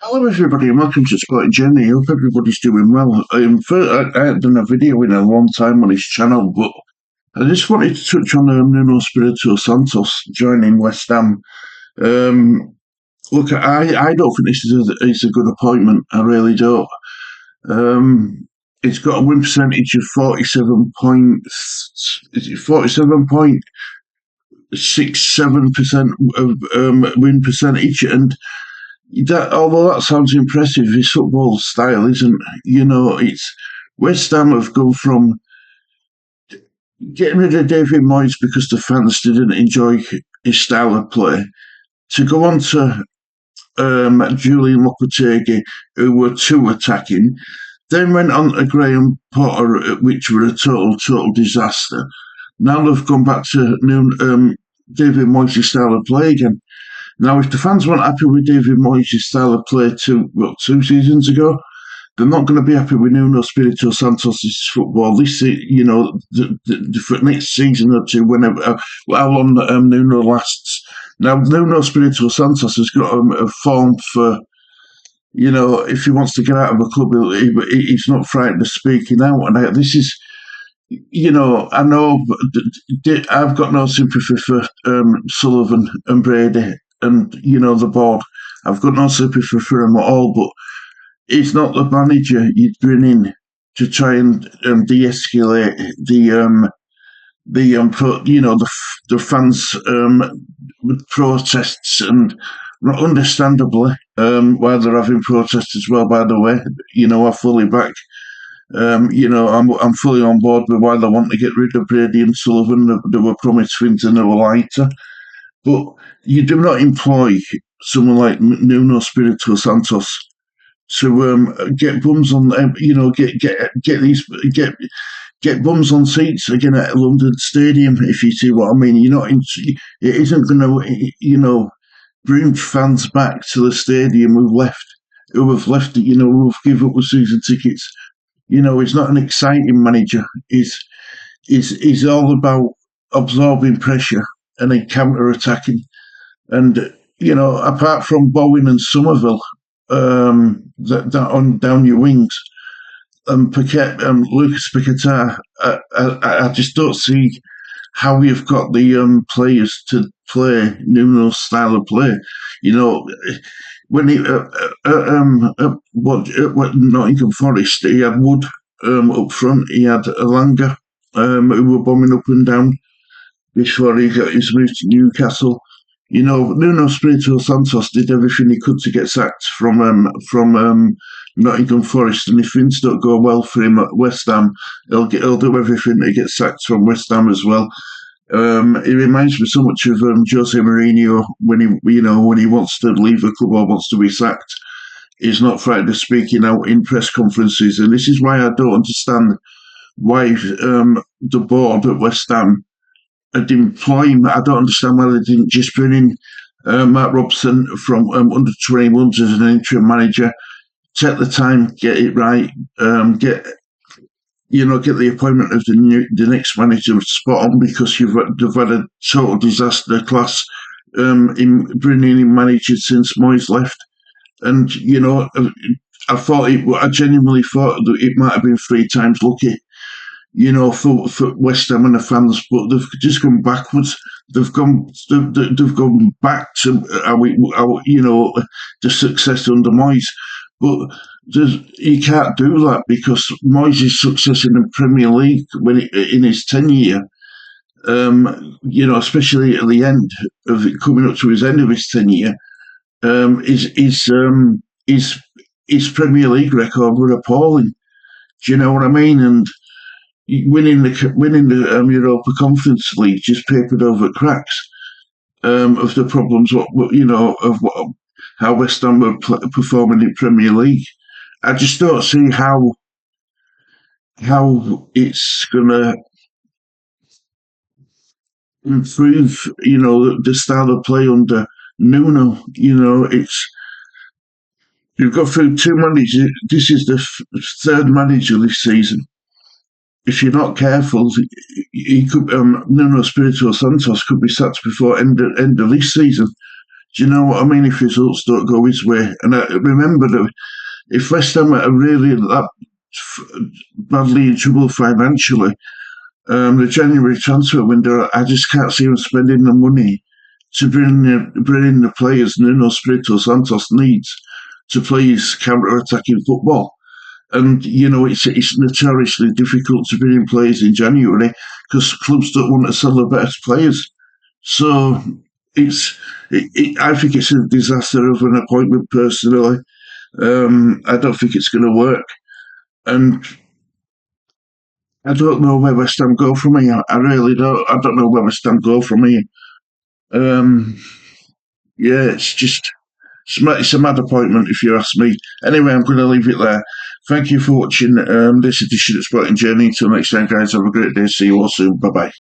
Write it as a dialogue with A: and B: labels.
A: Hello, everybody, and welcome to Sport in Germany. I hope everybody's doing well. I haven't done a video in a long time on his channel, but I just wanted to touch on Nuno Espirito Santos joining West Ham. Um, Look, I don't think this is a good appointment. I really don't. It's got a win percentage of 47 points. Is it 47.67% of win percentage? And that, although that sounds impressive, his football style isn't. It's West Ham have gone from getting rid of David Moyes because the fans didn't enjoy his style of play to go on to Julian Lopetegui, who were too attacking. Then went on to Graham Potter, which were a total disaster. Now they've gone back to David Moyes' style of play again. Now, if the fans weren't happy with David Moyes' style of play two seasons ago, they're not going to be happy with Nuno Espirito Santos' football this for next season or two, whenever how long Nuno lasts. Now, Nuno Espirito Santos has got a form for, if he wants to get out of a club, he's not frightened of speaking out. And this is, I know I've got no sympathy for Sullivan and Brady and, the board. I've got no sympathy for them at all, but it's not the manager you'd bring in to try and de-escalate the fans' protests, and understandably why they're having protests as well. By the way, I fully back. I'm fully on board with why they want to get rid of Brady and Sullivan. They were promised things and they were lied to. But you do not employ someone like Nuno Espirito Santos to get bums on, get bums on seats again at London Stadium. If you see what I mean, it isn't going to, bring fans back to the stadium who have left it, who've given up the season tickets. He's not an exciting manager. He's all about absorbing pressure and then counter attacking. And apart from Bowen and Somerville, that on down your wings, Lucas Paquetá, I just don't see how we've got the players to play Nuno's style of play. When he what Nottingham Forest, he had Wood up front, he had Alanga, who were bombing up and down before he got his move to Newcastle. Nuno Espirito Santos did everything he could to get sacked from Nottingham Forest, and if things don't go well for him at West Ham, he'll do everything to get sacked from West Ham as well. It reminds me so much of Jose Mourinho when he wants to leave a club or wants to be sacked. He's not frightened of speaking out in press conferences, and this is why I don't understand why the board at West Ham didn't employ him. I don't understand why they didn't just bring in Matt Robson from under 21s as an interim manager. Take the time, get it right, get the appointment of the next manager spot on, because they've had a total disaster class in bringing in managers since Moyes left. And I genuinely thought that it might have been 3 times lucky, for West Ham and the fans, but they've just gone backwards. They've gone back to the success under Moyes. But you can't do that, because Moyes' success in the Premier League in his tenure, especially at the end of it, coming up to his end of his tenure, his Premier League record were appalling. Do you know what I mean? And winning the Europa Conference League just papered over cracks of the problems. How West Ham were performing in Premier League. I just don't see how it's gonna improve. The style of play under Nuno. You've got through 2 managers. This is the third manager this season. If you're not careful, he could Nuno Espirito Santos could be sacked before end of this season. Do you know what I mean? If results don't go his way, and I remember that if West Ham are really that badly in trouble financially, the January transfer window, I just can't see them spending the money to bring in the players Nuno Espirito Santos needs to play his counter-attacking football. And it's notoriously difficult to bring in players in January because clubs don't want to sell the best players. So I think it's a disaster of an appointment personally. I don't think it's going to work, and I don't know where West Ham go from here. I really don't. I don't know where West Ham go from here. Um, yeah, it's a mad appointment if you ask me. Anyway, I'm going to leave it there. Thank you for watching this edition of Sporting Journey. Until next time, guys, have a great day. See you all soon. Bye bye.